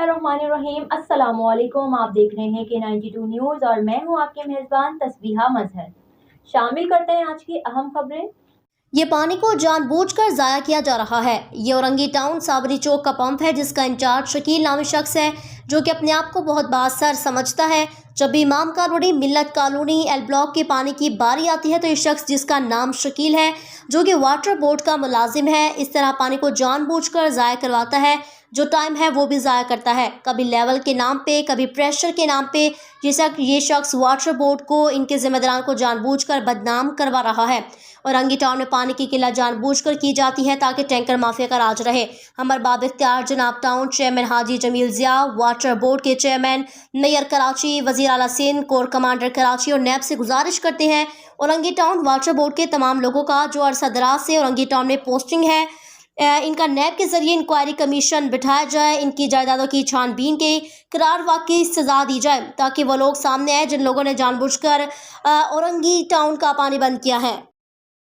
बिस्मिल्लाहिर्रहमानिर्रहीम। अस्सलामुअलैकुम। आप देख रहे हैं K92 न्यूज़ और मैं हूं आपके मेज़बान तस्बीहा मजहर। शामिल करते हैं आज की अहम खबरें। ये पानी को जानबूझकर ज़ाया किया जा रहा है। ये औरंगी टाउन साबरी चौक का पंप है जिसका इंचार्ज शकील नामी शख्स है जो कि अपने आप को बहुत बासर समझता है। जब भी इमाम कॉलोनी, मिल्लत कॉलोनी, एल ब्लॉक के पानी की बारी आती है तो ये शख्स जिसका नाम शकील है जो कि वाटर बोर्ड का मुलाजिम है, इस तरह पानी को जानबूझकर ज़ाया करवाता है। जो टाइम है वो भी ज़ाया करता है, कभी लेवल के नाम पे, कभी प्रेशर के नाम पे। ये शख्स वाटर बोर्ड को, इनके जिम्मेदारान को जानबूझकर बदनाम करवा रहा है। औरंगी टाउन में पानी की किल्लत जानबूझकर की जाती है ताकि टैंकर माफिया का राज रहे। हमर बाब इख्तियार जनाब टाउन चेयरमैन हाजी जमील ज़िया, वाटर बोर्ड के चेयरमैन मेयर कराची, वज़ीर आला सिंध, कोर कमांडर कराची और नैब से गुजारिश करते हैं औरंगी टाउन वाटर बोर्ड के तमाम लोगों का जो अरसा दराज से औरंगी टाउन में पोस्टिंग है, इनका नैब के जरिए इंक्वायरी कमीशन बिठाया जाए, इनकी जायदादों की छानबीन के करार वाकई सजा दी जाए ताकि वो लोग सामने आए जिन लोगों ने जानबूझकर औरंगी टाउन का पानी बंद किया है।